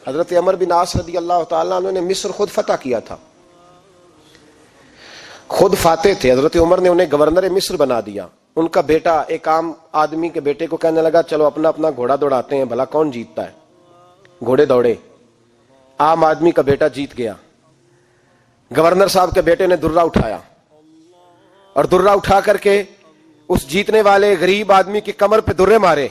حضرت عمر بن عاص رضی اللہ تعالیٰ عنہ نے مصر خود فتح کیا تھا، خود فاتح تھے. حضرت عمر نے انہیں گورنر مصر بنا دیا. ان کا بیٹا ایک عام آدمی کے بیٹے کو کہنے لگا چلو اپنا اپنا گھوڑا دوڑاتے ہیں، بھلا کون جیتتا ہے. گھوڑے دوڑے، عام آدمی کا بیٹا جیت گیا. گورنر صاحب کے بیٹے نے درہ اٹھایا اور درہ اٹھا کر کے اس جیتنے والے غریب آدمی کی کمر پہ درے مارے.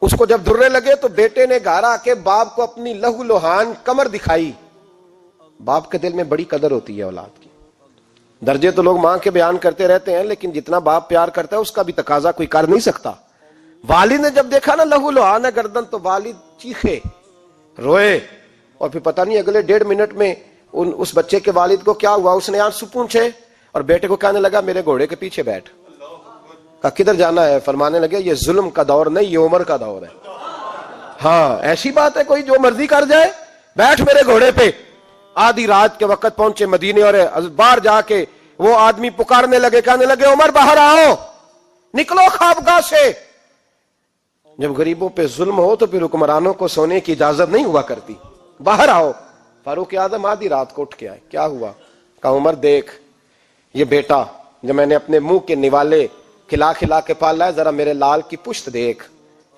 اس کو جب درے لگے تو بیٹے نے گھر آ کے باپ کو اپنی لہو لوہان کمر دکھائی. باپ کے دل میں بڑی قدر ہوتی ہے اولاد کی. درجے تو لوگ ماں کے بیان کرتے رہتے ہیں، لیکن جتنا باپ پیار کرتا ہے اس کا بھی تقاضا کوئی کر نہیں سکتا. والد نے جب دیکھا نا لہو لوہان ہے گردن، تو والد چیخے، روئے، اور پھر پتہ نہیں اگلے 1.5 منٹ میں اس بچے کے والد کو کیا ہوا. اس نے آنسو پونچھے اور بیٹے کو کہنے لگا میرے گھوڑے کے پیچھے بیٹھ. کہا کدھر جانا ہے؟ فرمانے لگے یہ ظلم کا دور نہیں، یہ عمر کا دور ہے. ہاں ایسی بات ہے کوئی جو مرضی کر جائے؟ بیٹھ میرے گھوڑے پہ. آدھی رات کے وقت پہنچے مدینے اور باہر جا کے وہ آدمی پکارنے لگے، کہنے لگے عمر باہر آؤ، نکلو خوابگاہ سے. جب غریبوں پہ ظلم ہو تو پھر حکمرانوں کو سونے کی اجازت نہیں ہوا کرتی. باہر آؤ. فاروق اعظم آدھی رات کو اٹھ کے آئے. کیا ہوا؟ کہا عمر دیکھ، یہ بیٹا جو میں نے اپنے منہ کے نوالے کھلا کھلا کے پالا ہے، ذرا میرے لال کی پشت دیکھ.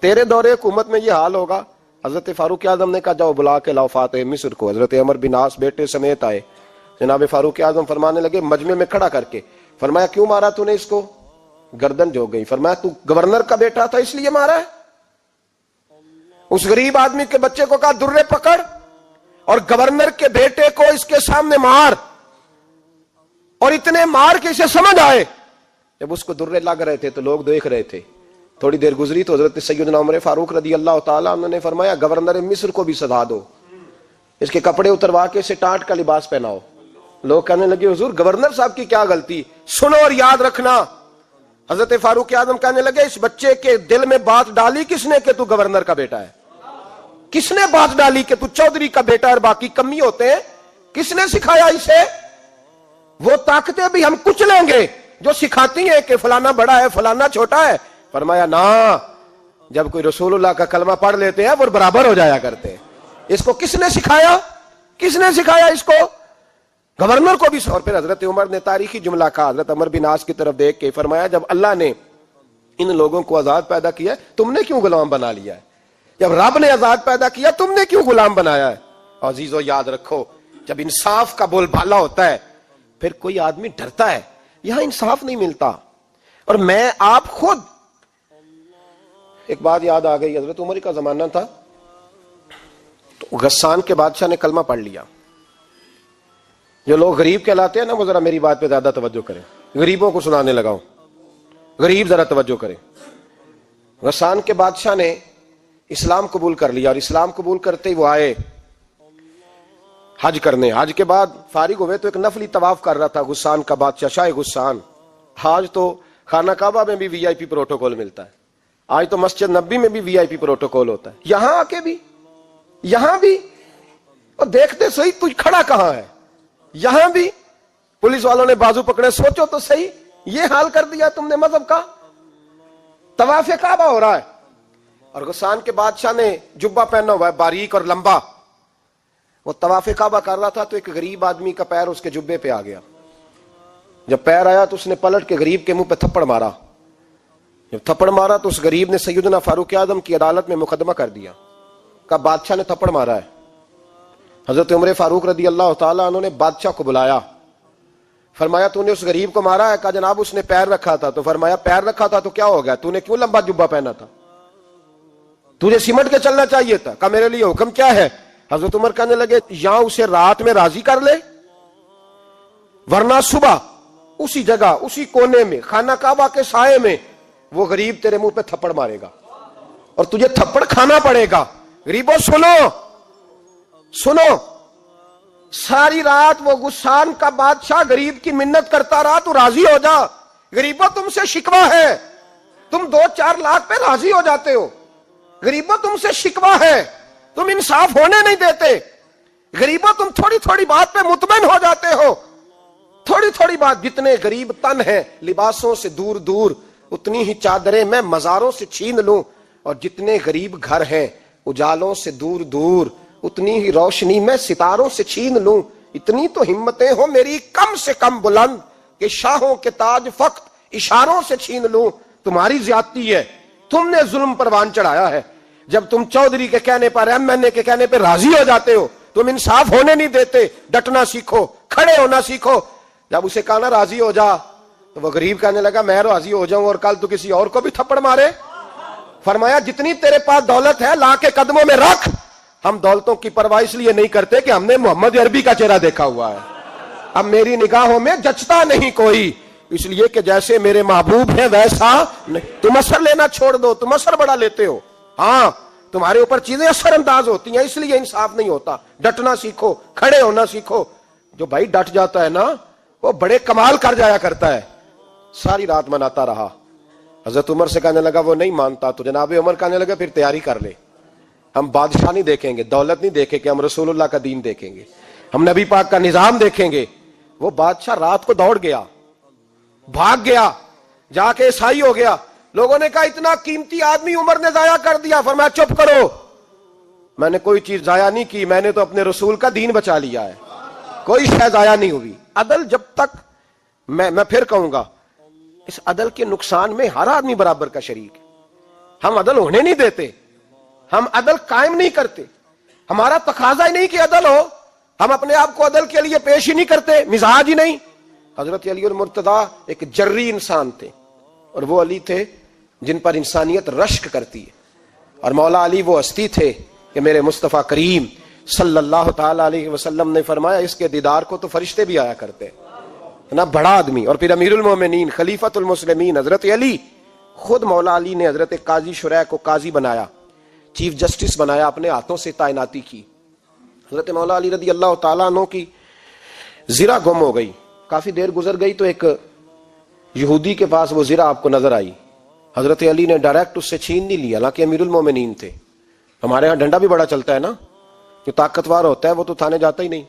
تیرے دور حکومت میں یہ حال ہوگا. حضرت فاروق اعظم نے کہا جاؤ بلا کے لاؤ فاتح مصر کو. حضرت عمر بن عاص بیٹے سمیت آئے. جناب فاروق اعظم فرمانے لگے مجمع میں کھڑا کر کے، فرمایا کیوں مارا تو نے اس کو؟ گردن جو گئی. فرمایا تو گورنر کا بیٹا تھا اس لیے مارا ہے؟ اس غریب آدمی کے بچے کو کہا درے پکڑ اور گورنر کے بیٹے کو اس کے سامنے مار، اور اتنے مار کے اسے سمجھ آئے. جب اس کو درے لگ رہے تھے تو لوگ دیکھ رہے تھے. تھوڑی دیر گزری تو حضرت سیدنا عمر فاروق رضی اللہ تعالیٰ عنہ نے فرمایا گورنر مصر کو بھی سزا دو، اس کے کپڑے اتروا کے اسے ٹاٹ کا لباس پہناؤ. لوگ کہنے لگے حضور گورنر صاحب کی کیا غلطی؟ سنو اور یاد رکھنا. حضرت فاروق اعظم کہنے لگے اس بچے کے دل میں بات ڈالی کس نے کہ تو گورنر کا بیٹا ہے؟ کس نے بات ڈالی کہ تو چودھری کا بیٹا اور باقی کمی ہوتے ہیں؟ کس نے سکھایا اسے؟ وہ طاقتیں بھی ہم کچھ لیں گے جو سکھاتی ہیں کہ فلانا بڑا ہے فلانا چھوٹا ہے. فرمایا نا، جب کوئی رسول اللہ کا کلمہ پڑھ لیتے ہیں وہ برابر ہو جایا کرتے ہیں. اس کو کس نے سکھایا؟ کس نے سکھایا اس کو؟ گورنر کو بھی. اور پھر حضرت عمر نے تاریخی جملہ کہا حضرت عمر بن عاص کی طرف دیکھ کے، فرمایا جب اللہ نے ان لوگوں کو آزاد پیدا کیا ہے تم نے کیوں غلام بنا لیا ہے؟ جب رب نے آزاد پیدا کیا تم نے کیوں غلام بنایا ہے؟ عزیزو یاد رکھو جب انصاف کا بول بالا ہوتا ہے پھر کوئی آدمی ڈرتا ہے. یہاں انصاف نہیں ملتا. اور میں آپ خود ایک بات یاد آ گئی. حضرت عمر کا زمانہ تھا تو غسان کے بادشاہ نے کلمہ پڑھ لیا. جو لوگ غریب کہلاتے ہیں نا وہ ذرا میری بات پہ زیادہ توجہ کریں. غریبوں کو سنانے لگا ہوں، غریب ذرا توجہ کریں. غسان کے بادشاہ نے اسلام قبول کر لیا اور اسلام قبول کرتے ہی وہ آئے حج کرنے. حج کے بعد فارغ ہوئے تو ایک نفلی طواف کر رہا تھا غسان کا بادشاہ شاہ غسان. آج تو خانہ کعبہ میں بھی وی آئی پی پروٹوکول ملتا ہے، آج تو مسجد نبی میں بھی وی آئی پی پروٹوکول ہوتا ہے. یہاں آ کے بھی، یہاں بھی اور دیکھتے صحیح تو کھڑا کہاں ہے. یہاں بھی پولیس والوں نے بازو پکڑے. سوچو تو صحیح، یہ حال کر دیا تم نے مذہب کا. طواف کعبہ ہو رہا ہے اور غسان کے بادشاہ نے جبہ پہنا ہوا ہے باریک اور لمبا. وہ طواف کعبہ کر رہا تھا تو ایک غریب آدمی کا پیر اس کے جبے پہ آ گیا. جب پیر آیا تو اس نے پلٹ کے غریب کے منہ پہ تھپڑ مارا. جب تھپڑ مارا تو اس غریب نے سیدنا فاروق اعظم کی عدالت میں مقدمہ کر دیا. کہا بادشاہ نے تھپڑ مارا ہے. حضرت عمر فاروق رضی اللہ تعالیٰ عنہ نے بادشاہ کو بلایا. فرمایا تو نے اس غریب کو مارا ہے؟ کہا جناب اس نے پیر رکھا تھا. تو فرمایا پیر رکھا تھا تو کیا ہو گیا؟ تو نے کیوں لمبا جبہ پہنا تھا؟ تجھے سمٹ کے چلنا چاہیے تھا. کہا میرے لیے حکم کیا ہے؟ حضرت عمر کہنے لگے یہاں اسے رات میں راضی کر لے، ورنہ صبح اسی جگہ اسی کونے میں خانہ کعبہ کے سائے میں وہ غریب تیرے منہ پہ تھپڑ مارے گا اور تجھے تھپڑ کھانا پڑے گا. غریبوں سنو سنو، ساری رات وہ غسان کا بادشاہ غریب کی منت کرتا رہا تو راضی ہو جا. غریبوں تم سے شکوہ ہے، تم 2-4 لاکھ پہ راضی ہو جاتے ہو. غریبوں تم سے شکوہ ہے، تم انصاف ہونے نہیں دیتے. غریبوں تم تھوڑی تھوڑی بات پہ مطمئن ہو جاتے ہو. تھوڑی تھوڑی بات، جتنے غریب تن ہیں لباسوں سے دور دور اتنی ہی چادریں میں مزاروں سے چھین لوں، اور جتنے غریب گھر ہیں اجالوں سے دور دور اتنی ہی روشنی میں ستاروں سے چھین لوں. اتنی تو ہمتیں ہو میری کم سے کم بلند کہ شاہوں کے تاج فقط اشاروں سے چھین لوں. تمہاری زیادتی ہے, تم نے ظلم پروان چڑھایا ہے. جب تم چودھری کے کہنے پر ایم این اے کے کہنے پہ راضی ہو جاتے ہو, تم انصاف ہونے نہیں دیتے. ڈٹنا سیکھو, کھڑے ہونا سیکھو. جب اسے کہا نا راضی ہو جا, تو وہ غریب کہنے لگا میں راضی ہو جاؤں اور کل تو کسی اور کو بھی تھپڑ مارے. فرمایا جتنی تیرے پاس دولت ہے لا کے قدموں میں رکھ. ہم دولتوں کی پرواہ اس لیے نہیں کرتے کہ ہم نے محمد عربی کا چہرہ دیکھا ہوا ہے. اب میری نگاہوں میں جچتا نہیں کوئی, اس لیے کہ جیسے میرے محبوب ہیں ویسا نہیں. تم اثر لینا چھوڑ دو, تم اثر بڑا لیتے ہو. ہاں تمہارے اوپر چیزیں اثر انداز ہوتی ہیں, اس لیے انصاف نہیں ہوتا. ڈٹنا سیکھو, کھڑے ہونا سیکھو. جو بھائی ڈٹ جاتا ہے نا وہ بڑے کمال کر جایا کرتا ہے. ساری رات مناتا رہا. حضرت عمر سے کہنے لگا وہ نہیں مانتا, تو جناب عمر کہنے لگا پھر تیاری کر لے. ہم بادشاہ نہیں دیکھیں گے, دولت نہیں دیکھیں گے, ہم رسول اللہ کا دین دیکھیں گے, ہم نبی پاک کا نظام دیکھیں گے. وہ بادشاہ رات کو دوڑ گیا, بھاگ گیا, جا کے عیسائی ہو گیا. لوگوں نے کہا اتنا قیمتی آدمی عمر نے ضائع کر دیا. فرمایا چپ کرو, میں نے کوئی چیز ضائع نہیں کی, میں نے تو اپنے رسول کا دین بچا لیا ہے. کوئی شے ضائع نہیں ہوئی. عدل جب تک, میں پھر کہوں گا, اس عدل کے نقصان میں ہر آدمی برابر کا شریک ہے. ہم عدل ہونے نہیں دیتے, ہم عدل قائم نہیں کرتے. ہمارا تقاضا ہی نہیں کہ عدل ہو, ہم اپنے آپ کو عدل کے لیے پیش ہی نہیں کرتے, مزاج ہی نہیں. حضرت علی المرتضیٰ ایک جری انسان تھے, اور وہ علی تھے جن پر انسانیت رشک کرتی ہے. اور مولا علی وہ ہستی تھے کہ میرے مصطفیٰ کریم صلی اللہ تعالی علیہ وسلم نے فرمایا اس کے دیدار کو تو فرشتے بھی آیا کرتے. نا بڑا آدمی, اور پھر امیر المومنین خلیفۃ المسلمین حضرت علی. خود مولا علی نے حضرت قاضی شریح کو قاضی بنایا, چیف جسٹس بنایا, اپنے ہاتھوں سے تعیناتی کی. حضرت مولا علی رضی اللہ تعالیٰ عنہ کی زرہ گم ہو گئی. کافی دیر گزر گئی تو ایک یہودی کے پاس وہ زرہ آپ کو نظر آئی. حضرت علی نے ڈائریکٹ اس سے چھین نہیں لیا, حالانکہ امیر المومنین تھے. ہمارے ہاں ڈنڈا بھی بڑا چلتا ہے نا, جو طاقتور ہوتا ہے وہ تو تھانے جاتا ہی نہیں,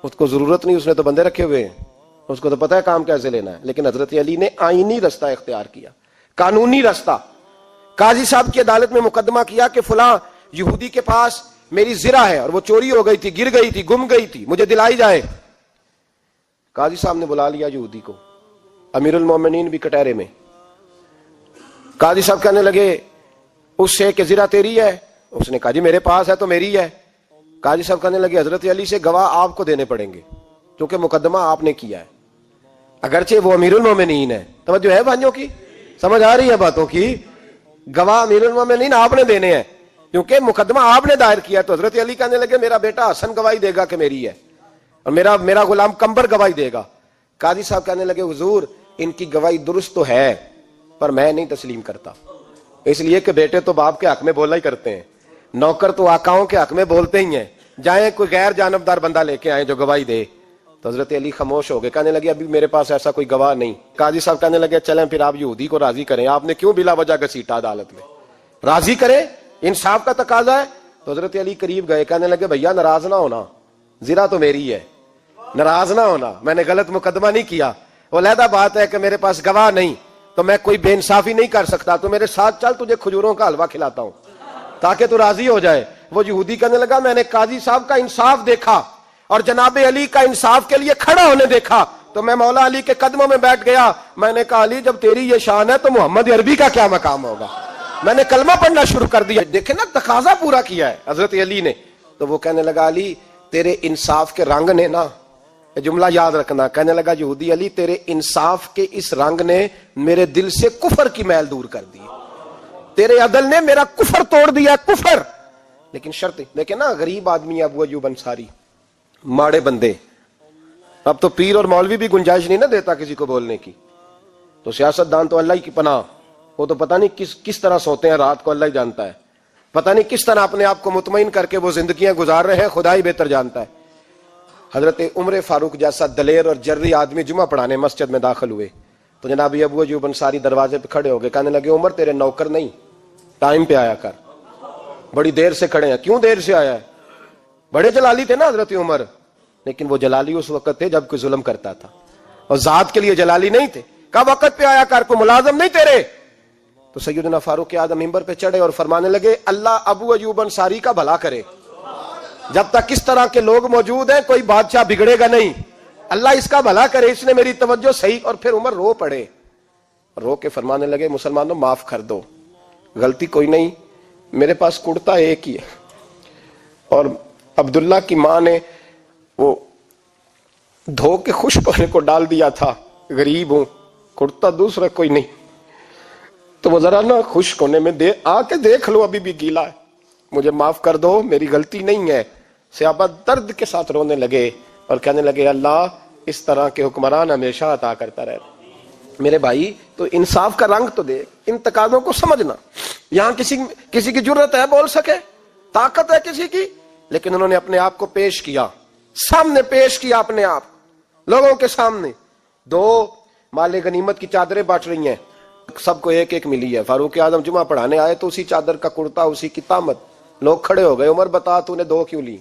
اس کو ضرورت نہیں, اس نے تو بندے رکھے ہوئے ہیں, اس کو تو پتہ ہے کام کیسے لینا ہے. لیکن حضرت علی نے آئینی رستہ اختیار کیا, قانونی رستہ. قاضی صاحب کی عدالت میں مقدمہ کیا کہ فلاں یہودی کے پاس میری زرہ ہے اور وہ چوری ہو گئی تھی, گر گئی تھی, گم گئی تھی, مجھے دلائی جائے. قاضی صاحب نے بلا لیا یہودی کو, امیر المومنین بھی کٹہرے میں. قاضی صاحب کہنے لگے اس سے کہ زرہ تیری ہے؟ اس نے کہا جی میرے پاس ہے تو میری ہے. قاضی صاحب کہنے لگے حضرت علی سے گواہ آپ کو دینے پڑیں گے کیونکہ مقدمہ آپ نے کیا ہے, اگرچہ وہ امیر المومنین ہے. توجہ ہے بھائیوں کی, سمجھ آ رہی ہے باتوں کی؟ گواہ امیر المومنین آپ نے دینے ہیں کیونکہ مقدمہ آپ نے دائر کیا. تو حضرت علی کہنے لگے میرا بیٹا حسن گواہی دے گا کہ میری ہے, اور میرا غلام کمبر گواہی دے گا. قاضی صاحب کہنے لگے حضور ان کی گواہی درست تو ہے پر میں نہیں تسلیم کرتا, اس لیے کہ بیٹے تو باپ کے حق میں بولا ہی کرتے ہیں, نوکر تو آقاؤں کے حق میں بولتے ہی ہیں. جائیں کوئی غیر جانبدار بندہ لے کے آئے جو گواہی دے. تو حضرت علی خاموش ہو گئے, کہنے لگے ابھی میرے پاس ایسا کوئی گواہ نہیں. قاضی صاحب کہنے لگے چلیں پھر آپ یہودی کو راضی کریں, آپ نے کیوں بلا وجہ گھسیٹا عدالت میں, راضی کریں, انصاف کا تقاضا ہے. تو حضرت علی قریب گئے, کہنے لگے بھیا ناراض نہ ہونا, زرہ تو میری ہے, ناراض نہ ہونا, میں نے غلط مقدمہ نہیں کیا. وہ علیحدہ بات ہے کہ میرے پاس گواہ نہیں تو میں کوئی بے انصافی نہیں کر سکتا, تو میرے ساتھ چل تجھے کھجوروں کا حلوہ کھلاتا ہوں تاکہ تو راضی ہو جائے. وہ یہودی کہنے لگا میں نے قاضی صاحب کا انصاف دیکھا اور جناب علی کا انصاف کے لیے کھڑا ہونے دیکھا تو میں مولا علی کے قدموں میں بیٹھ گیا. میں نے کہا علی جب تیری یہ شان ہے تو محمد عربی کا کیا مقام ہوگا. میں نے کلمہ پڑھنا شروع کر دیا. دیکھیں نا تقاضا پورا کیا ہے حضرت علی نے. تو وہ کہنے لگا علی تیرے انصاف کے رنگ نے نا, جملہ یاد رکھنا, کہنے لگا یہودی علی تیرے انصاف کے اس رنگ نے میرے دل سے کفر کی میل دور کر دی, تیرے عدل نے میرا کفر توڑ دیا, کفر. لیکن شرط دیکھیں نا, غریب آدمی ابو ایوب انصاری, ماڑے بندے, اب تو پیر اور مولوی بھی گنجائش نہیں نہ دیتا کسی کو بولنے کی. تو سیاست دان تو اللہ ہی کی پناہ, وہ تو پتہ نہیں کس طرح سوتے ہیں رات کو, اللہ ہی جانتا ہے. پتہ نہیں کس طرح اپنے آپ کو مطمئن کر کے وہ زندگیاں گزار رہے ہیں, خدا ہی بہتر جانتا ہے. حضرت عمر فاروق جیسا دلیر اور جرری آدمی جمعہ پڑھانے مسجد میں داخل ہوئے تو جناب ابو ایوب انصاری دروازے پہ کھڑے ہو گئے, کہنے لگے عمر تیرے نوکر نہیں, ٹائم پہ آیا کر, بڑی دیر سے کھڑے ہیں. کیوں دیر سے آیا ہے؟ بڑے جلالی تھے نا حضرت عمر, لیکن وہ جلالی اس وقت تھے جب کوئی ظلم کرتا تھا, اور ذات کے لیے جلالی نہیں تھے. کہا وقت پہ آیا کر, کو ملازم نہیں تیرے. تو سیدنا فاروق اعظم منبر پہ چڑھے اور فرمانے لگے اللہ ابو ایوب انصاری کا بھلا کرے، جب تک اس طرح کے لوگ موجود ہیں کوئی بادشاہ بگڑے گا نہیں، اللہ اس کا بھلا کرے، اس نے میری توجہ صحیح۔ اور پھر عمر رو پڑے، رو کے فرمانے لگے مسلمانوں معاف کر دو، غلطی کوئی نہیں، میرے پاس کرتا ایک ہی ہے، اور عبداللہ کی ماں نے وہ دھو کے خشک ہونے کو ڈال دیا تھا، غریب ہوں، کرتا دوسرا کوئی نہیں، تو وہ ذرا نا خشک ہونے میں آ کے دیکھ لو ابھی بھی گیلا ہے، مجھے معاف کر دو، میری غلطی نہیں ہے۔ صحابہ درد کے ساتھ رونے لگے اور کہنے لگے اللہ اس طرح کے حکمران ہمیشہ عطا کرتا رہے۔ میرے بھائی تو انصاف کا رنگ تو دیکھ، ان تقاضوں کو سمجھنا۔ یہاں کسی کی جرت ہے بول سکے، طاقت ہے کسی کی، لیکن انہوں نے اپنے آپ کو پیش کیا، سامنے پیش کیا اپنے آپ لوگوں کے سامنے۔ دو مال غنیمت کی چادریں بانٹ رہی ہیں، سب کو ایک ایک ملی ہے۔ فاروق اعظم جمعہ پڑھانے آئے تو اسی چادر کا کرتا، اسی کی تامت، لوگ کھڑے ہو گئے، عمر بتا تو نے دو کیوں لی؟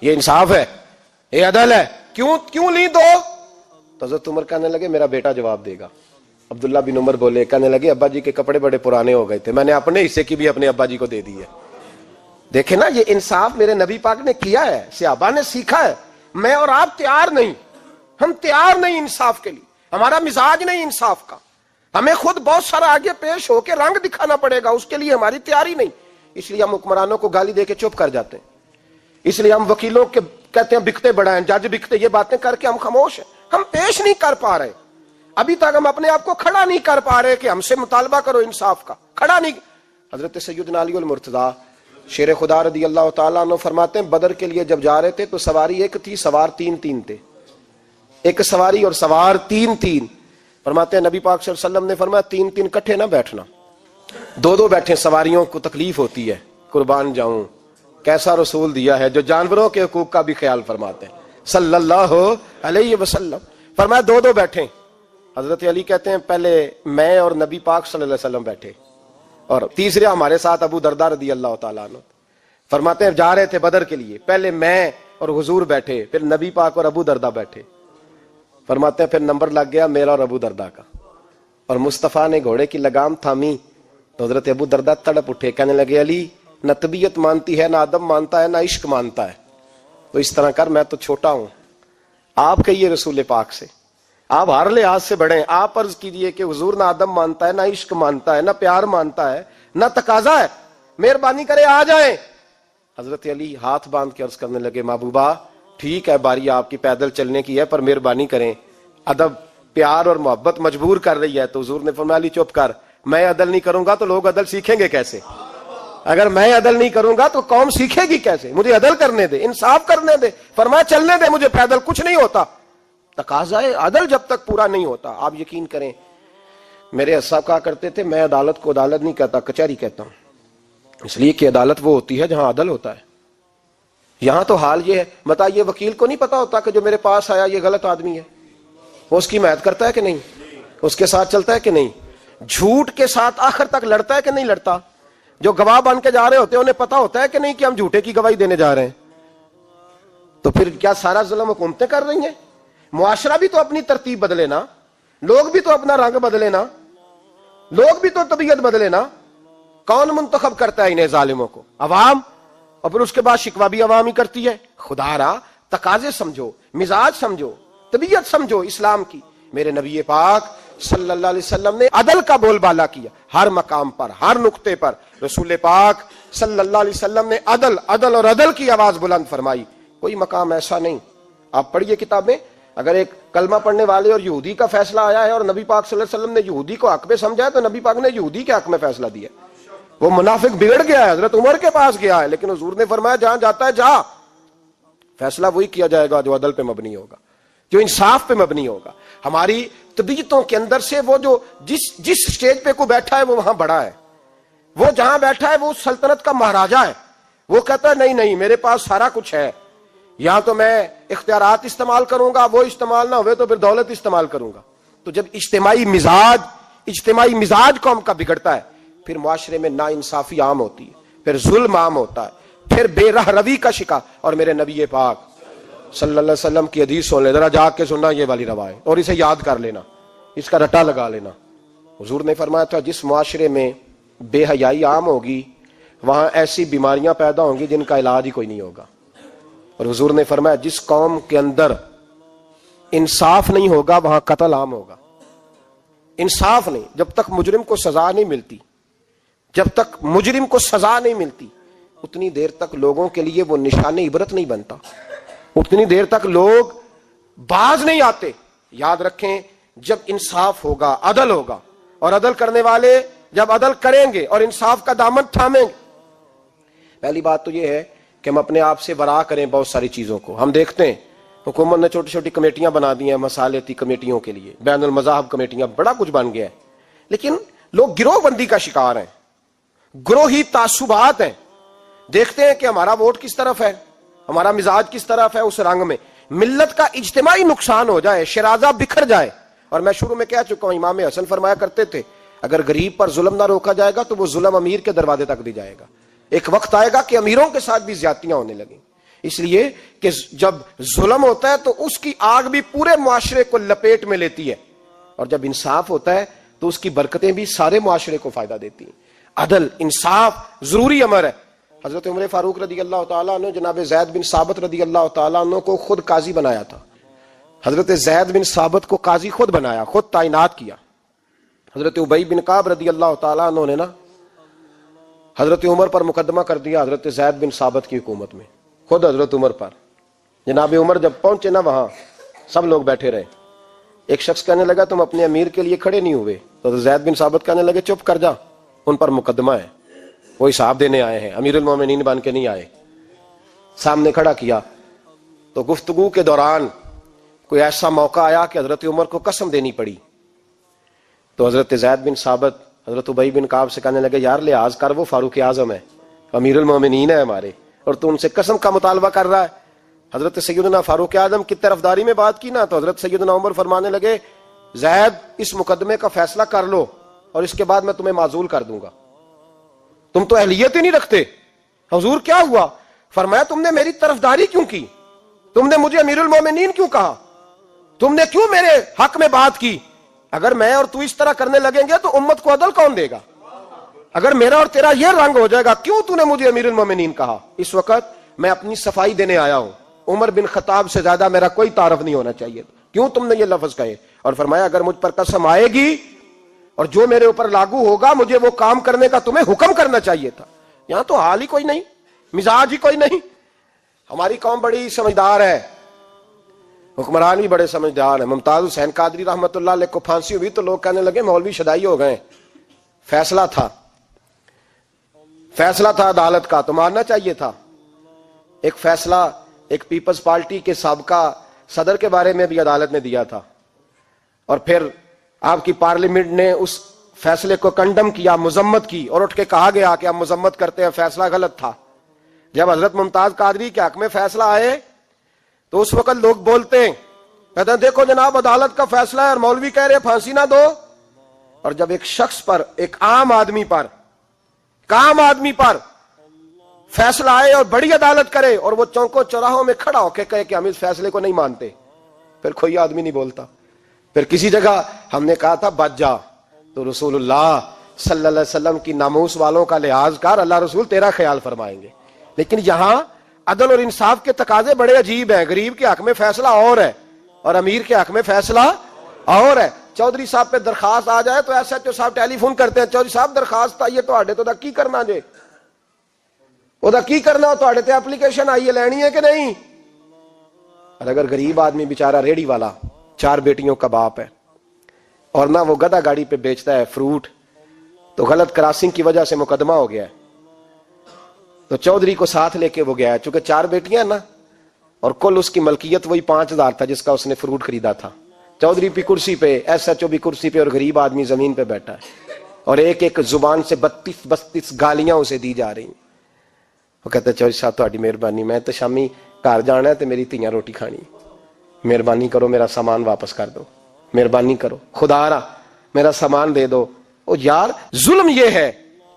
یہ انصاف ہے، یہ عدل ہے، کیوں لی دو؟ تو حضرت عمر کہنے لگے میرا بیٹا جواب دے گا۔ عبداللہ بن عمر بولے، کہنے لگے ابا جی کے کپڑے بڑے پرانے ہو گئے تھے، میں نے اپنے حصے کی بھی اپنے ابا جی کو دے دی ہے۔ دیکھیں نا، یہ انصاف میرے نبی پاک نے کیا ہے، صحابہ نے سیکھا ہے۔ میں اور آپ تیار نہیں، ہم تیار نہیں انصاف کے لیے، ہمارا مزاج نہیں انصاف کا، ہمیں خود بہت سارا آگے پیش ہو کے رنگ دکھانا پڑے گا، اس کے لیے ہماری تیاری نہیں۔ اس لیے ہم حکمرانوں کو گالی دے کے چپ کر جاتے ہیں، اس لیے ہم وکیلوں کے کہتے ہیں بکتے بڑا ہیں، جج بکتے، یہ باتیں کر کے ہم خاموش ہیں، ہم پیش نہیں کر پا رہے، ابھی تک ہم اپنے آپ کو کھڑا نہیں کر پا رہے کہ ہم سے مطالبہ کرو انصاف کا، کھڑا نہیں۔ حضرت سیدنا علی المرتضیٰ شیر خدا رضی اللہ تعالیٰ عنہ فرماتے ہیں بدر کے لیے جب جا رہے تھے تو سواری ایک تھی، سوار تین تھے، ایک سواری اور سوار تین۔ فرماتے ہیں نبی پاک صلی اللہ علیہ وسلم نے فرمایا تین کٹھے نہ بیٹھنا، دو بیٹھیں، سواریوں کو تکلیف ہوتی ہے، قربان جاؤں کیسا رسول دیا ہے جو جانوروں کے حقوق کا بھی خیال فرماتے ہیں صلی اللہ علیہ وسلم۔ فرمایا دو بیٹھیں۔ حضرت علی کہتے ہیں پہلے میں اور نبی پاک صلی اللہ علیہ وسلم بیٹھے، اور تیسرے ہمارے ساتھ ابو درداء رضی اللہ تعالیٰ عنہ۔ فرماتے ہیں جا رہے تھے بدر کے لیے، پہلے میں اور حضور بیٹھے، پھر نبی پاک اور ابو درداء بیٹھے۔ فرماتے ہیں پھر نمبر لگ گیا میرا اور ابو درداء کا، اور مصطفیٰ نے گھوڑے کی لگام تھامی تو حضرت ابو درداء تڑپ اٹھے، کہنے لگے علی نہ طبیعت مانتی ہے، نہ ادب مانتا ہے، نہ عشق مانتا ہے، تو اس طرح کر، میں تو چھوٹا ہوں، آپ کہیے رسول پاک سے، آپ ہر لحاظ سے بڑے ہیں، آپ عرض کیجئے کہ حضور نہ ادب مانتا ہے، نہ عشق مانتا ہے، نہ پیار مانتا ہے، نہ تقاضا ہے، مہربانی کرے آ جائیں۔ حضرت علی ہاتھ باندھ کے عرض کرنے لگے محبوبہ ٹھیک ہے باری آپ کی پیدل چلنے کی ہے، پر مہربانی کریں، ادب پیار اور محبت مجبور کر رہی ہے۔ تو حضور نے فرمایا علی چپ کر، میں عدل نہیں کروں گا تو لوگ عدل سیکھیں گے کیسے؟ اگر میں عدل نہیں کروں گا تو قوم سیکھے گی کیسے؟ مجھے عدل کرنے دے، انصاف کرنے دے، فرمایا چلنے دے مجھے پیدل، کچھ نہیں ہوتا۔ تقاضا عدل جب تک پورا نہیں ہوتا، آپ یقین کریں میرے صاحب کہا کرتے تھے میں عدالت کو عدالت نہیں کہتا، کچہری کہتا ہوں، اس لیے کہ عدالت وہ ہوتی ہے جہاں عدل ہوتا ہے۔ یہاں تو حال یہ ہے، بتائیے وکیل کو نہیں پتا ہوتا کہ جو میرے پاس آیا یہ غلط آدمی ہے، وہ اس کی حمایت کرتا ہے کہ نہیں، اس کے ساتھ چلتا ہے کہ نہیں، جھوٹ کے ساتھ آخر تک لڑتا ہے کہ نہیں لڑتا، جو گواہ بن کے جا رہے ہوتے ہیں انہیں پتا ہوتا ہے کہ نہیں کہ ہم جھوٹے کی گواہی دینے جا رہے ہیں، تو پھر کیا سارا ظلم حکومتیں کر رہی ہیں؟ معاشرہ بھی تو اپنی ترتیب بدلے نا، لوگ بھی تو اپنا رنگ بدلے نا، لوگ بھی تو طبیعت بدلے نا۔ کون منتخب کرتا ہے انہیں ظالموں کو؟ عوام، اور پھر اس کے بعد شکوہ بھی عوام ہی کرتی ہے۔ خدا را تقاضے سمجھو، مزاج سمجھو، طبیعت سمجھو اسلام کی۔ میرے نبی پاک صلی اللہ علیہ وسلم نے عدل کا بول بالا کیا، ہر مقام پر، ہر نقطے پر رسول پاک صلی اللہ علیہ وسلم نے عدل عدل اور عدل کی آواز بلند فرمائی۔ کوئی مقام ایسا نہیں، آپ پڑھیے کتابیں، اگر ایک کلمہ پڑھنے والے اور یہودی کا فیصلہ آیا ہے اور نبی پاک صلی اللہ علیہ وسلم نے یہودی کو حق میں سمجھا ہے تو نبی پاک نے یہودی کے حق میں فیصلہ دیا۔ وہ منافق بگڑ گیا ہے، حضرت عمر کے پاس گیا ہے، لیکن حضور نے فرمایا جہاں جاتا ہے جا، فیصلہ وہی کیا جائے گا جو عدل پہ مبنی ہوگا، جو انصاف پہ مبنی ہوگا۔ ہماری طبیعتوں کے اندر سے وہ جو جس سٹیج پہ کو بیٹھا ہے وہ وہاں بڑا ہے، وہ جہاں بیٹھا ہے وہ سلطنت کا مہاراجا ہے، وہ کہتا ہے نہیں میرے پاس سارا کچھ ہے، یا تو میں اختیارات استعمال کروں گا، وہ استعمال نہ ہوئے تو پھر دولت استعمال کروں گا۔ تو جب اجتماعی مزاج قوم کا بگڑتا ہے، پھر معاشرے میں ناانصافی عام ہوتی ہے، پھر ظلم عام ہوتا ہے، پھر بے رہ روی کا شکار۔ اور میرے نبی پاک صلی اللہ علیہ وسلم کی حدیث سن لے، ذرا جا کے سننا یہ والی روایت، اور اسے یاد کر لینا، اس کا رٹا لگا لینا۔ حضور نے فرمایا تھا جس معاشرے میں بے حیائی عام ہوگی وہاں ایسی بیماریاں پیدا ہوں گی جن کا علاج ہی کوئی نہیں ہوگا. اور حضور نے فرمایا جس قوم کے اندر انصاف نہیں ہوگا وہاں قتل عام ہوگا. انصاف نہیں، جب تک مجرم کو سزا نہیں ملتی، جب تک مجرم کو سزا نہیں ملتی اتنی دیر تک لوگوں کے لیے وہ نشان عبرت نہیں بنتا، اتنی دیر تک لوگ باز نہیں آتے. یاد رکھیں جب انصاف ہوگا، عدل ہوگا، اور عدل کرنے والے جب عدل کریں گے اور انصاف کا دامن تھامیں گے. پہلی بات تو یہ ہے کہ ہم اپنے آپ سے ورا کریں بہت ساری چیزوں کو. ہم دیکھتے ہیں حکومت نے چھوٹی چھوٹی کمیٹیاں بنا دی ہیں مصالحتی کمیٹیوں کے لیے، بین المذاہب کمیٹیاں، بڑا کچھ بن گیا ہے، لیکن لوگ گروہ بندی کا شکار ہیں، گروہی تعصبات ہیں. دیکھتے ہیں کہ ہمارا ووٹ کس طرف ہے، ہمارا مزاج کس طرف ہے، اس رنگ میں ملت کا اجتماعی نقصان ہو جائے، شرازہ بکھر جائے. اور میں شروع میں کہہ چکا ہوں، امام حسن فرمایا کرتے تھے اگر غریب پر ظلم نہ روکا جائے گا تو وہ ظلم امیر کے دروازے تک بھی جائے گا. ایک وقت آئے گا کہ امیروں کے ساتھ بھی زیادتیاں ہونے لگیں، اس لیے کہ جب ظلم ہوتا ہے تو اس کی آگ بھی پورے معاشرے کو لپیٹ میں لیتی ہے، اور جب انصاف ہوتا ہے تو اس کی برکتیں بھی سارے معاشرے کو فائدہ دیتی ہیں. عدل انصاف ضروری امر ہے. حضرت عمر فاروق رضی اللہ تعالیٰ عنہ جناب زید بن ثابت رضی اللہ تعالیٰ عنہ کو خود قاضی بنایا تھا. حضرت زید بن ثابت کو قاضی خود بنایا، خود تعینات کیا. حضرت ابی بن کعب رضی اللہ تعالیٰ عنہ نے نا حضرت عمر پر مقدمہ کر دیا حضرت زید بن ثابت کی حکومت میں، خود حضرت عمر پر. جناب عمر جب پہنچے نا وہاں سب لوگ بیٹھے رہے. ایک شخص کہنے لگا تم اپنے امیر کے لیے کھڑے نہیں ہوئے، تو حضرت زید بن ثابت کہنے لگے چپ کر جا، ان پر مقدمہ ہے، وہ حساب دینے آئے ہیں، امیر المومنین بن کے نہیں آئے. سامنے کھڑا کیا تو گفتگو کے دوران کوئی ایسا موقع آیا کہ حضرت عمر کو قسم دینی پڑی. تو حضرت زید بن ثابت حضرت ابی بن کعب سے کہنے لگے یار لحاظ کر، وہ فاروق اعظم ہے، امیر المومنین ہے ہمارے، اور تو ان سے قسم کا مطالبہ کر رہا ہے. حضرت سیدنا فاروق اعظم کی طرفداری میں بات کی نا تو حضرت سیدنا عمر فرمانے لگے زید اس مقدمے کا فیصلہ کر لو اور اس کے بعد میں تمہیں معزول کر دوں گا، تم تو اہلیت ہی نہیں رکھتے. حضور کیا ہوا؟ فرمایا تم نے میری طرفداری کیوں کی، تم نے مجھے امیر المومنین کیوں کہا، تم نے کیوں میرے حق میں بات کی؟ اگر میں اور تو اس طرح کرنے لگیں گے تو امت کو عدل کون دے گا؟ اگر میرا اور تیرا یہ رنگ ہو جائے گا، کیوں تو نے مجھے امیر المومنین کہا؟ اس وقت میں اپنی صفائی دینے آیا ہوں، عمر بن خطاب سے زیادہ میرا کوئی تعارف نہیں ہونا چاہیے، کیوں تم نے یہ لفظ کہے؟ اور فرمایا اگر مجھ پر قسم آئے گی اور جو میرے اوپر لاگو ہوگا مجھے وہ کام کرنے کا تمہیں حکم کرنا چاہیے تھا. یہاں تو حال ہی کوئی نہیں، مزاج ہی کوئی نہیں. ہماری قوم بڑی سمجھدار ہے، حکمران بھی بڑے سمجھدار ہیں. ممتاز حسین قادری رحمۃ اللہ علیہ کو پھانسی ہوئی تو لوگ کہنے لگے مولوی شدائی ہو گئے. فیصلہ تھا عدالت کا تو ماننا چاہیے تھا. ایک فیصلہ ایک پیپلز پارٹی کے سابقہ صدر کے بارے میں بھی عدالت نے دیا تھا، اور پھر آپ کی پارلیمنٹ نے اس فیصلے کو کنڈم کیا، مذمت کی، اور اٹھ کے کہا گیا کہ ہم مذمت کرتے ہیں، فیصلہ غلط تھا. جب حضرت ممتاز قادری کے حق میں فیصلہ آئے تو اس وقت لوگ بولتے ہیں، کہتے ہیں دیکھو جناب عدالت کا فیصلہ ہے اور مولوی کہہ رہے پھانسی نہ دو. اور جب ایک شخص پر، ایک عام آدمی پر فیصلہ آئے اور بڑی عدالت کرے اور وہ چوکوں چوراہوں میں کھڑا ہو کے کہے کہ ہم اس فیصلے کو نہیں مانتے، پھر کوئی آدمی نہیں بولتا. پھر کسی جگہ ہم نے کہا تھا بچ جا، تو رسول اللہ صلی اللہ علیہ وسلم کی ناموس والوں کا لحاظ کر، اللہ رسول تیرا خیال فرمائیں گے. لیکن یہاں عدل اور انصاف کے تقاضے بڑے عجیب ہیں. غریب کے حق میں فیصلہ اور ہے اور امیر کے حق میں فیصلہ اور ہے. چودھری صاحب پہ درخواست آ جائے تو ایس ایچ او صاحب ٹیلی فون کرتے ہیں، چودھری صاحب درخواست آئی ہے تو کی کرنا جے، کی کرنا ہو تے اپلیکیشن آئی ہے، لینی ہے کہ نہیں؟ اور اگر غریب آدمی بیچارہ ریڑھی والا 4 بیٹیوں کا باپ ہے اور نہ وہ گدھا گاڑی پہ بیچتا ہے فروٹ، تو غلط کراسنگ کی وجہ سے مقدمہ ہو گیا ہے، تو چودھری کو ساتھ لے کے وہ گیا ہے، چونکہ 4 بیٹیاں ہیں نا، اور کل اس کی ملکیت وہی 5000 تھا جس کا اس نے فروٹ خریدا تھا. چودھری بھی کرسی پہ، ایس ایچ او بھی کرسی پہ، اور غریب آدمی زمین پہ بیٹھا ہے، اور ایک ایک زبان سے 32 گالیاں اسے دی جا رہی ہیں. وہ کہتے ہیں چودھری صاحب تہاڈی مہربانی، میں تو شامی گھر جانا ہے تو میری تیاں روٹی کھانی، مہربانی کرو میرا سامان واپس کر دو، مہربانی کرو خدا را میرا سامان دے دو. او یار ظلم یہ ہے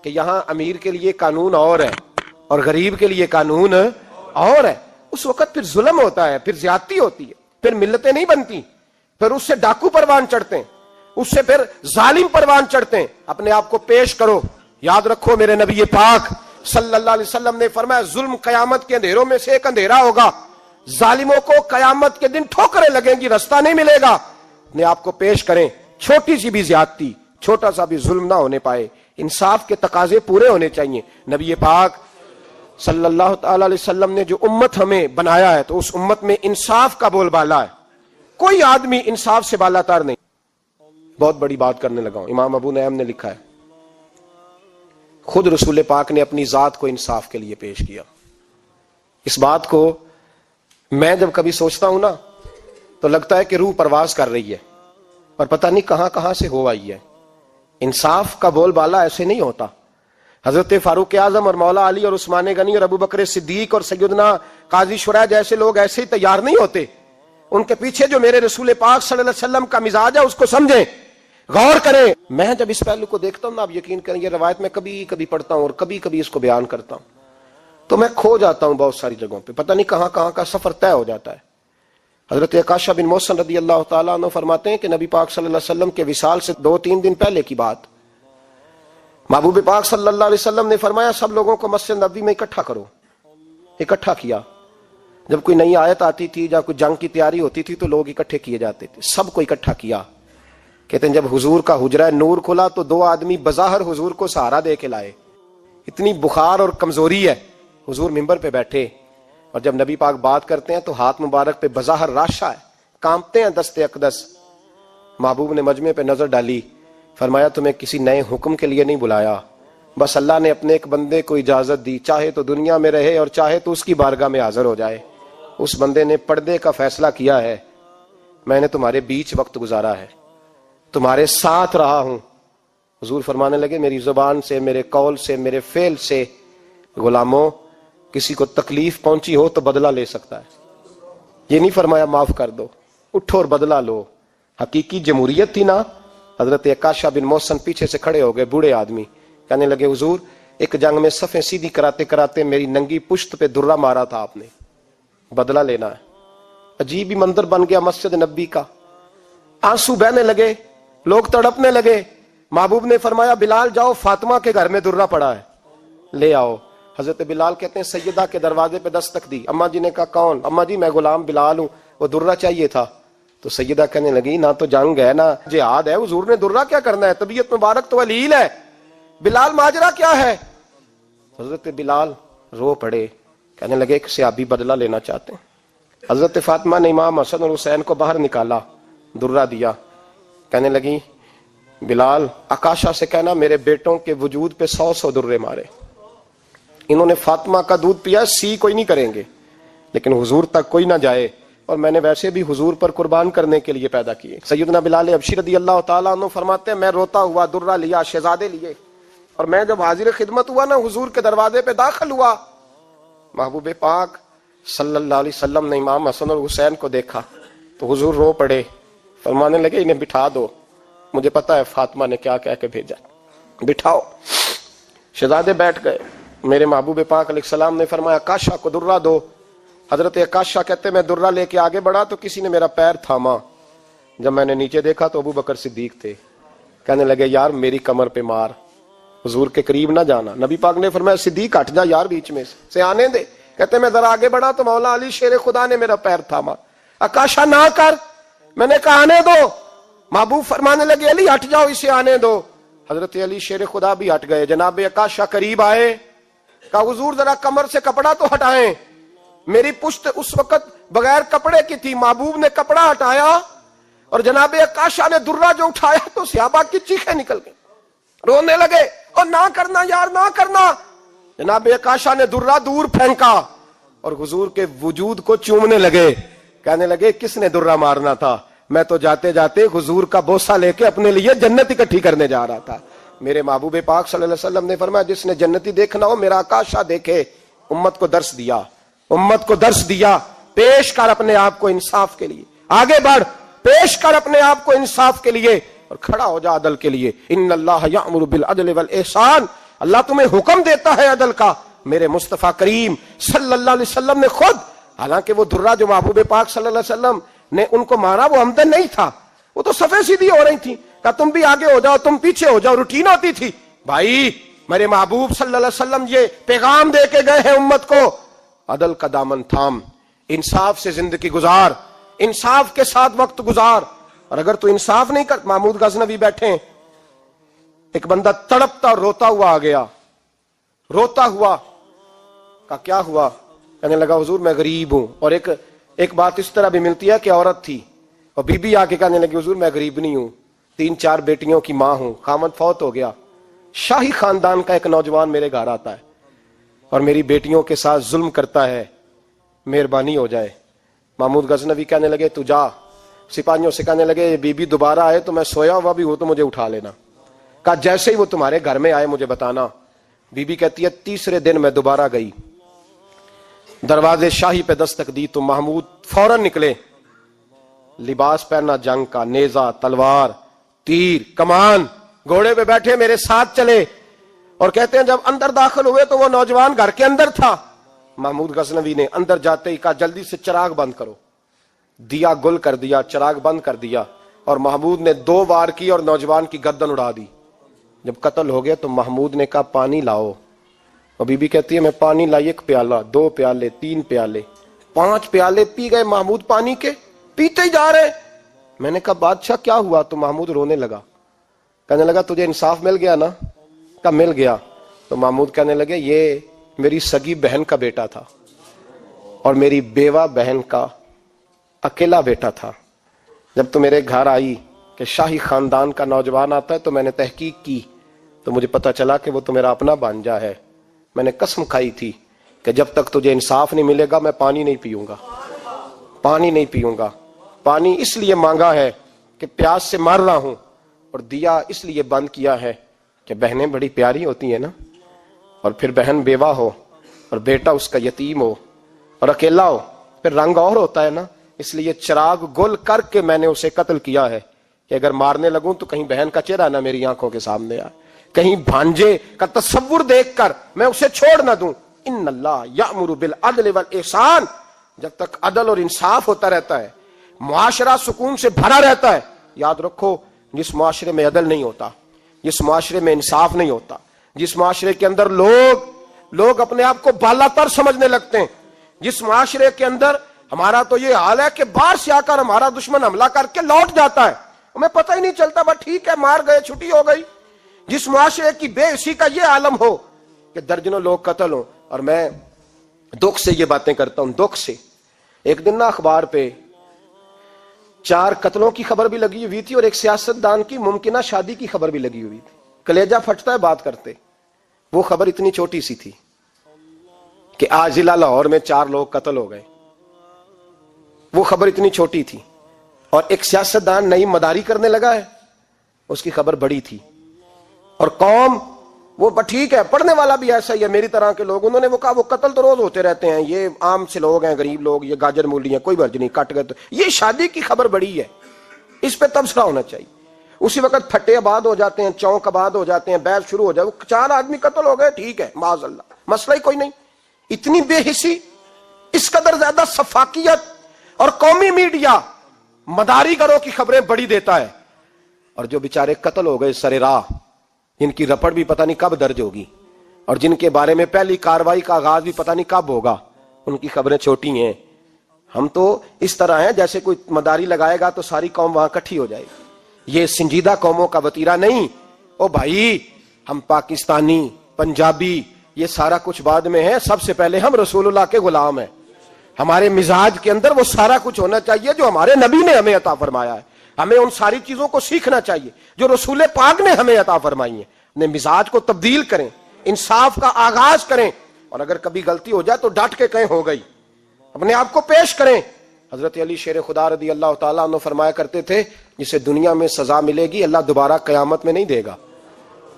کہ یہاں امیر کے لیے قانون اور ہے اور غریب کے لیے قانون اور ہے. اس وقت پھر ظلم ہوتا ہے، پھر زیادتی ہوتی ہے، پھر ملتیں نہیں بنتی، پھر اس سے ڈاکو پروان چڑھتے ہیں، اس سے پھر ظالم پروان چڑھتے ہیں. اپنے آپ کو پیش کرو. یاد رکھو میرے نبی پاک صلی اللہ علیہ وسلم نے فرمایا ظلم قیامت کے اندھیروں میں سے ایک اندھیرا ہوگا. ظالموں کو قیامت کے دن ٹھوکریں لگیں گی, رستہ نہیں ملے گا. اپنے آپ کو پیش کریں. چھوٹی سی بھی زیادتی, چھوٹا سا بھی ظلم نہ ہونے پائے. انصاف کے تقاضے پورے ہونے چاہیے. نبی پاک صلی اللہ تعالی علیہ وسلم نے جو امت ہمیں بنایا ہے تو اس امت میں انصاف کا بول بالا ہے. کوئی آدمی انصاف سے بالا تر نہیں. بہت بڑی بات کرنے لگا ہوں. امام ابو نعیم نے لکھا ہے خود رسول پاک نے اپنی ذات کو انصاف کے لیے پیش کیا. اس بات کو میں جب کبھی سوچتا ہوں نا تو لگتا ہے کہ روح پرواز کر رہی ہے اور پتہ نہیں کہاں کہاں سے ہو آئی ہے. انصاف کا بول بالا ایسے نہیں ہوتا. حضرت فاروق اعظم اور مولا علی اور عثمان غنی اور ابو بکر صدیق اور سیدنا قاضی شرح جیسے لوگ ایسے ہی تیار نہیں ہوتے. ان کے پیچھے جو میرے رسول پاک صلی اللہ علیہ وسلم کا مزاج ہے اس کو سمجھیں, غور کریں. میں جب اس پہلو کو دیکھتا ہوں نا, آپ یقین کریں یہ روایت میں کبھی کبھی پڑھتا ہوں اور کبھی کبھی اس کو بیان کرتا ہوں تو میں کھو جاتا ہوں بہت ساری جگہوں پہ. پتہ نہیں کہاں کہاں کا سفر طے ہو جاتا ہے. حضرت عکاشہ بن محصن رضی اللہ تعالیٰ عنہ فرماتے ہیں کہ نبی پاک صلی اللہ علیہ وسلم کے وصال سے 2-3 دن پہلے کی بات, محبوب پاک صلی اللہ علیہ وسلم نے فرمایا سب لوگوں کو مسجد نبوی میں اکٹھا کرو. اکٹھا کیا. جب کوئی نئی آیت آتی تھی یا کوئی جنگ کی تیاری ہوتی تھی تو لوگ اکٹھے کیے جاتے تھے. سب کو اکٹھا کیا. کہتے ہیں جب حضور کا حجرہ نور کھلا تو 2 آدمی بظاہر حضور کو سہارا دے کے لائے. اتنی بخار اور کمزوری ہے. حضور منبر پہ بیٹھے اور جب نبی پاک بات کرتے ہیں تو ہاتھ مبارک پہ بظاہر راشا ہے, کانپتے ہیں دست اقدس. محبوب نے مجمع پہ نظر ڈالی, فرمایا تمہیں کسی نئے حکم کے لیے نہیں بلایا, بس اللہ نے اپنے ایک بندے کو اجازت دی, چاہے تو دنیا میں رہے اور چاہے تو اس کی بارگاہ میں حاضر ہو جائے. اس بندے نے پردے کا فیصلہ کیا ہے. میں نے تمہارے بیچ وقت گزارا ہے, تمہارے ساتھ رہا ہوں. حضور فرمانے لگے میری زبان سے, میرے قول سے, میرے فعل سے غلاموں کسی کو تکلیف پہنچی ہو تو بدلہ لے سکتا ہے. یہ نہیں فرمایا معاف کر دو, اٹھو اور بدلہ لو. حقیقی جمہوریت تھی نا. حضرت عکاشہ بن محصن پیچھے سے کھڑے ہو گئے, بوڑھے آدمی, کہنے لگے حضور ایک جنگ میں صفیں سیدھی کراتے کراتے میری ننگی پشت پہ درہ مارا تھا آپ نے, بدلہ لینا ہے. عجیب ہی منظر بن گیا مسجد نبی کا. آنسو بہنے لگے, لوگ تڑپنے لگے. محبوب نے فرمایا بلال جاؤ, فاطمہ کے گھر میں درہ پڑا ہے, لے آؤ. حضرت بلال کہتے ہیں سیدہ کے دروازے پہ دستک دی. اماں جی نے کہا کون؟ اماں جی میں غلام بلال ہوں, وہ درہ چاہیے تھا. تو سیدہ کہنے لگی نہ تو جنگ ہے نہ جہاد ہے, حضور نے درہ کیا کرنا ہے, طبیعت مبارک تو علیل ہے. بلال ماجرا کیا ہے؟ حضرت بلال رو پڑے, کہنے لگے ایک صحابی بدلہ لینا چاہتے ہیں. حضرت فاطمہ نے امام حسن اور حسین کو باہر نکالا, درہ دیا. کہنے لگی بلال عکاشہ سے کہنا میرے بیٹوں کے وجود پہ 100 درے مارے. انہوں نے فاطمہ کا دودھ پیا, سی کوئی نہیں کریں گے لیکن حضور تک کوئی نہ جائے, اور میں نے ویسے بھی حضور پر قربان کرنے کے لیے پیدا کیے. سیدنا بلال حبشی رضی اللہ تعالیٰ عنہ فرماتے ہیں میں روتا ہوا درہ لیا, شہزادے لیے, اور میں جب حاضر خدمت ہوا نا حضور کے دروازے پہ داخل ہوا, محبوب پاک صلی اللہ علیہ وسلم نے امام حسن اور حسین کو دیکھا تو حضور رو پڑے, فرمانے لگے انہیں بٹھا دو, مجھے پتا ہے فاطمہ نے کیا کہہ کے بھیجا, بٹھاؤ. شہزادے بیٹھ گئے. میرے محبوب پاک علیہ السلام نے فرمایا عکاشہ کو درہ دو. حضرت عکاشہ کہتے میں درہ لے کے آگے بڑھا تو کسی نے میرا پیر تھاما. جب میں نے نیچے دیکھا تو ابو بکر صدیق تھے. کہنے لگے یار میری کمر پہ مار, حضور کے قریب نہ جانا. نبی پاک نے فرمایا صدیق ہٹ جا یار بیچ میں سے آنے دے. کہتے میں ذرا آگے بڑھا تو مولا علی شیر خدا نے میرا پیر تھاما. عکاشہ نہ کر, میں نے کہا آنے دو. محبوب فرمانے لگے علی ہٹ جاؤ, اسے آنے دو. حضرت علی شیر خدا بھی ہٹ گئے. جناب عکاشہ قریب آئے, کہا حضور ذرا کمر سے کپڑا تو ہٹائیں, میری پشت اس وقت بغیر کپڑے کی تھی. محبوب نے کپڑا ہٹایا اور جناب عکاشہ نے درہ جو اٹھایا تو صحابہ کی چیخیں نکل گئی, رونے لگے اور نہ کرنا یار نہ کرنا. جناب عکاشہ نے درہ دور پھینکا اور حضور کے وجود کو چومنے لگے. کہنے لگے کس نے درہ مارنا تھا, میں تو جاتے جاتے حضور کا بوسہ لے کے اپنے لیے جنت اکٹھی کرنے جا رہا تھا. میرے محبوب پاک صلی اللہ علیہ وسلم نے فرمایا جس نے جنتی دیکھنا ہو میرا عکاشہ دیکھے. امت کو درس دیا, امت کو درس دیا. پیش کر اپنے آپ کو انصاف کے لیے, آگے بڑھ, پیش کر اپنے آپ کو انصاف کے لیے اور کھڑا ہو جا عدل کے لیے. ان اللہ یأمر بالعدل والاحسان, اللہ تمہیں حکم دیتا ہے عدل کا. میرے مصطفیٰ کریم صلی اللہ علیہ وسلم نے خود, حالانکہ وہ درہ جو محبوب پاک صلی اللہ علیہ وسلم نے ان کو مارا وہ عمدن نہیں تھا, وہ تو صفیں سیدھی ہو رہی تھی, کہا تم بھی آگے ہو جاؤ, تم پیچھے ہو جاؤ, روٹین ہوتی تھی. بھائی میرے محبوب صلی اللہ علیہ وسلم یہ پیغام دے کے گئے ہیں امت کو, عدل کا دامن تھام, انصاف سے زندگی گزار, انصاف کے ساتھ وقت گزار. اور اگر تو انصاف نہیں کر, محمود غزنوی بیٹھے, ایک بندہ تڑپتا اور روتا ہوا آ گیا, روتا ہوا. کہا کیا ہوا؟ کہنے لگا حضور میں غریب ہوں. اور ایک بات اس طرح بھی ملتی ہے کہ عورت تھی اور بی بی آ کے کہنے لگی حضور میں غریب نہیں ہوں, 3-4 بیٹیوں کی ماں ہوں, خامد فوت ہو گیا, شاہی خاندان کا ایک نوجوان میرے گھر آتا ہے اور میری بیٹیوں کے ساتھ ظلم کرتا ہے, مہربانی ہو جائے. محمود غزنوی کہنے لگے تو جا, سپاہیوں سے کہنے لگے بی بی دوبارہ آئے تو میں سویا ہوا بھی ہوں تو مجھے اٹھا لینا. کہا جیسے ہی وہ تمہارے گھر میں آئے مجھے بتانا. بی بی کہتی ہے تیسرے دن میں دوبارہ گئی, دروازے شاہی پہ دستک دی تو محمود فوراً نکلے, لباس پہنا جنگ کا, نیزہ, تلوار, تیر, کمان, گھوڑے پہ بیٹھے میرے ساتھ چلے. اور کہتے ہیں جب اندر داخل ہوئے تو وہ نوجوان گھر کے اندر تھا. محمود غزنوی نے اندر جاتے ہی کہا جلدی سے چراغ بند کرو, دیا گل کر دیا, چراغ بند کر دیا, اور محمود نے 2 وار کی اور نوجوان کی گردن اڑا دی. جب قتل ہو گیا تو محمود نے کہا پانی لاؤ, اور بی بی کہتی ہے میں پانی لائی, 1 پیالہ, 2 پیالے, 3 پیالے, 5 پیالے پی گئے محمود پانی کے, پیتے ہی جا رہے. میں نے کہا بادشاہ کیا ہوا؟ تو محمود رونے لگا, کہنے لگا تجھے انصاف مل گیا نا؟ کہا مل گیا. تو محمود کہنے لگے یہ میری سگی بہن کا بیٹا تھا اور میری بیوہ بہن کا اکیلا بیٹا تھا. جب تو میرے گھر آئی کہ شاہی خاندان کا نوجوان آتا ہے تو میں نے تحقیق کی تو مجھے پتا چلا کہ وہ تو میرا اپنا بانجا ہے. میں نے قسم کھائی تھی کہ جب تک تجھے انصاف نہیں ملے گا میں پانی نہیں پیوں گا, پانی نہیں پیوں گا. پانی اس لیے مانگا ہے کہ پیاس سے مر رہا ہوں, اور دیا اس لیے بند کیا ہے کہ بہنیں بڑی پیاری ہوتی ہیں نا, اور پھر بہن بیوہ ہو اور بیٹا اس کا یتیم ہو اور اکیلا ہو پھر رنگ اور ہوتا ہے نا, اس لیے چراغ گل کر کے میں نے اسے قتل کیا ہے کہ اگر مارنے لگوں تو کہیں بہن کا چہرہ نہ میری آنکھوں کے سامنے آئے, کہیں بھانجے کا تصور دیکھ کر میں اسے چھوڑ نہ دوں. ان اللہ یأمر بالعدل والاحسان, جب تک عدل اور انصاف ہوتا رہتا ہے معاشرہ سکون سے بھرا رہتا ہے. یاد رکھو جس معاشرے میں عدل نہیں ہوتا, جس معاشرے میں انصاف نہیں ہوتا, جس معاشرے کے اندر لوگ اپنے آپ کو بالا تر سمجھنے لگتے ہیں, جس معاشرے کے اندر ہمارا تو یہ حال ہے کہ باہر سے آ کر ہمارا دشمن حملہ کر کے لوٹ جاتا ہے, ہمیں پتہ ہی نہیں چلتا, بس ٹھیک ہے مار گئے چھٹی ہو گئی. جس معاشرے کی بے حسی کا یہ عالم ہو کہ درجنوں لوگ قتل ہوں. اور میں دکھ سے یہ باتیں کرتا ہوں, دکھ سے. ایک دن نا اخبار پہ 4 قتلوں کی خبر بھی لگی ہوئی تھی اور ایک سیاستدان کی ممکنہ شادی کی خبر بھی لگی ہوئی تھی. کلیجہ پھٹتا ہے بات کرتے. وہ خبر اتنی چھوٹی سی تھی کہ آج ضلع لاہور میں 4 لوگ قتل ہو گئے. وہ خبر اتنی چھوٹی تھی, اور ایک سیاستدان نئی مداری کرنے لگا ہے, اس کی خبر بڑی تھی. اور قوم وہ ٹھیک ہے, پڑھنے والا بھی ایسا ہی ہے, میری طرح کے لوگ, انہوں نے وہ کہا وہ قتل تو روز ہوتے رہتے ہیں, یہ عام سے لوگ ہیں, غریب لوگ, یہ گاجر مولی ہیں, کوئی برج نہیں, کٹ گئے تو یہ شادی کی خبر بڑی ہے, اس پہ تبصرہ ہونا چاہیے. اسی وقت پھٹے آباد ہو جاتے ہیں, چونک آباد ہو جاتے ہیں, بحث شروع ہو جائے, 4 آدمی قتل ہو گئے, ٹھیک ہے معاذ اللہ, مسئلہ ہی کوئی نہیں. اتنی بے حسی, اس قدر زیادہ سفاکیت, اور قومی میڈیا مداری گروں کی خبریں بڑی دیتا ہے, اور جو بیچارے قتل ہو گئے سر راہ, جن کی رپٹ بھی پتہ نہیں کب درج ہوگی اور جن کے بارے میں پہلی کاروائی کا آغاز بھی پتہ نہیں کب ہوگا, ان کی خبریں چھوٹی ہیں. ہم تو اس طرح ہیں جیسے کوئی مداری لگائے گا تو ساری قوم وہاں اکٹھی ہو جائے گی. یہ سنجیدہ قوموں کا وتیرہ نہیں. او بھائی, ہم پاکستانی, پنجابی, یہ سارا کچھ بعد میں ہے, سب سے پہلے ہم رسول اللہ کے غلام ہیں. ہمارے مزاج کے اندر وہ سارا کچھ ہونا چاہیے جو ہمارے نبی نے ہمیں عطا فرمایا ہے. ہمیں ان ساری چیزوں کو سیکھنا چاہیے جو رسول پاک نے ہمیں عطا فرمائی ہیں. اپنے مزاج کو تبدیل کریں, انصاف کا آغاز کریں, اور اگر کبھی غلطی ہو جائے تو ڈٹ کے کہیں ہو گئی, اپنے آپ کو پیش کریں. حضرت علی شیر خدا رضی اللہ تعالیٰ عنہ فرمایا کرتے تھے جسے دنیا میں سزا ملے گی اللہ دوبارہ قیامت میں نہیں دے گا,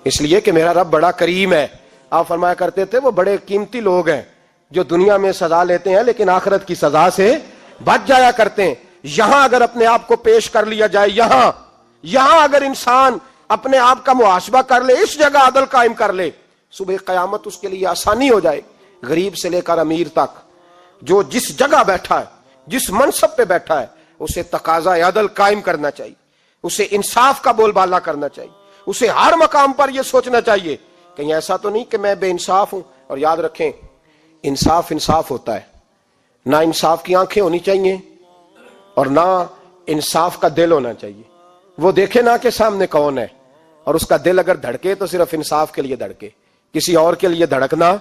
اس لیے کہ میرا رب بڑا کریم ہے. آپ فرمایا کرتے تھے وہ بڑے قیمتی لوگ ہیں جو دنیا میں سزا لیتے ہیں لیکن آخرت کی سزا سے بچ جایا کرتے ہیں. یہاں اگر اپنے آپ کو پیش کر لیا جائے, یہاں اگر انسان اپنے آپ کا محاسبہ کر لے, اس جگہ عدل قائم کر لے, صبح قیامت اس کے لیے آسانی ہو جائے. غریب سے لے کر امیر تک جو جس جگہ بیٹھا ہے, جس منصب پہ بیٹھا ہے, اسے تقاضا عدل قائم کرنا چاہیے. اسے انصاف کا بول بالا کرنا چاہیے، اسے ہر مقام پر یہ سوچنا چاہیے کہیں ایسا تو نہیں کہ میں بے انصاف ہوں. اور یاد رکھیں انصاف انصاف ہوتا ہے، نہ انصاف کی آنکھیں ہونی چاہیے اور نہ انصاف کا دل ہونا چاہیے. وہ دیکھے نہ کہ سامنے کون ہے، اور اس کا دل اگر دھڑکے تو صرف انصاف کے لیے دھڑکے، کسی اور کے لیے دھڑکنا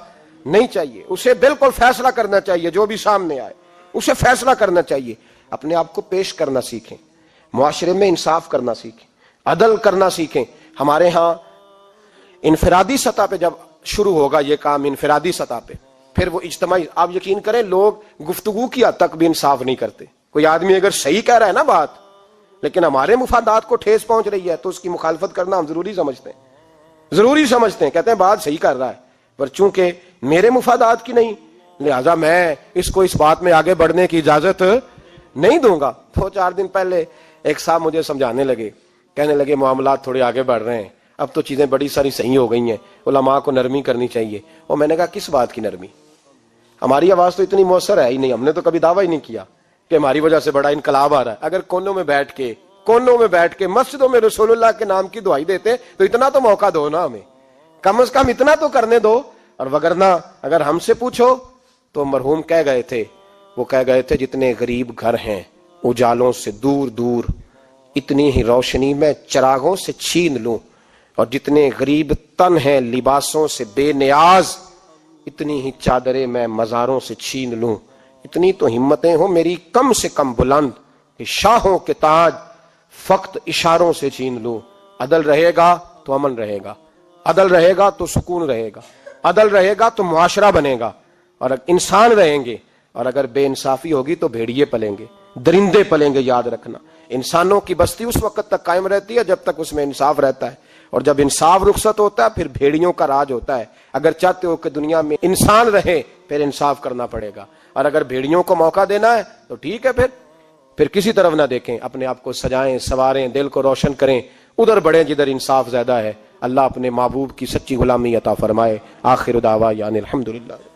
نہیں چاہیے. اسے بالکل فیصلہ کرنا چاہیے، جو بھی سامنے آئے اسے فیصلہ کرنا چاہیے. اپنے آپ کو پیش کرنا سیکھیں، معاشرے میں انصاف کرنا سیکھیں، عدل کرنا سیکھیں. ہمارے ہاں انفرادی سطح پہ جب شروع ہوگا یہ کام، انفرادی سطح پہ، پھر وہ اجتماعی. آپ یقین کریں لوگ گفتگو کی حد تک بھی انصاف نہیں کرتے. کوئی آدمی اگر صحیح کہہ رہا ہے نا بات، لیکن ہمارے مفادات کو ٹھیس پہنچ رہی ہے تو اس کی مخالفت کرنا ہم ضروری سمجھتے ہیں، کہتے ہیں بات صحیح کر رہا ہے، پر چونکہ میرے مفادات کی نہیں لہذا میں اس کو اس بات میں آگے بڑھنے کی اجازت نہیں دوں گا. 2-4 دن پہلے ایک صاحب مجھے سمجھانے لگے، کہنے لگے معاملات تھوڑے آگے بڑھ رہے ہیں، اب تو چیزیں بڑی ساری صحیح ہو گئی ہیں، علماء کو نرمی کرنی چاہیے. اور میں نے کہا کس بات کی نرمی؟ ہماری آواز تو اتنی مؤثر ہے ہی نہیں، ہم نے تو کبھی دعویٰ ہی نہیں کیا کہ ہماری وجہ سے بڑا انقلاب آ رہا ہے. اگر کونوں میں بیٹھ کے مسجدوں میں رسول اللہ کے نام کی دعائی دیتے تو اتنا تو موقع دو نا، ہمیں کم از کم اتنا تو کرنے دو. اور وگرنہ اگر ہم سے پوچھو تو مرحوم کہہ گئے تھے جتنے غریب گھر ہیں اجالوں سے دور دور، اتنی ہی روشنی میں چراغوں سے چھین لوں، اور جتنے غریب تن ہیں لباسوں سے بے نیاز، اتنی ہی چادریں میں مزاروں سے چھین لوں. اتنی تو ہمتیں ہوں میری کم سے کم بلند کہ شاہوں کے تاج فقط اشاروں سے چھین لوں. عدل رہے گا تو امن رہے گا، عدل رہے گا تو سکون رہے گا، عدل رہے گا تو معاشرہ بنے گا، اور انسان رہیں گے. اور اگر بے انصافی ہوگی تو بھیڑیے پلیں گے، درندے پلیں گے. یاد رکھنا انسانوں کی بستی اس وقت تک قائم رہتی ہے جب تک اس میں انصاف رہتا ہے، اور جب انصاف رخصت ہوتا ہے پھر بھیڑیوں کا راج ہوتا ہے. اگر چاہتے ہو کہ دنیا میں انسان رہے پھر انصاف کرنا پڑے گا، اور اگر بھیڑیوں کو موقع دینا ہے تو ٹھیک ہے، پھر کسی طرف نہ دیکھیں، اپنے آپ کو سجائیں سواریں، دل کو روشن کریں، ادھر بڑھیں جدھر انصاف زیادہ ہے. اللہ اپنے محبوب کی سچی غلامی عطا فرمائے. آخر دعوانا الحمدللہ.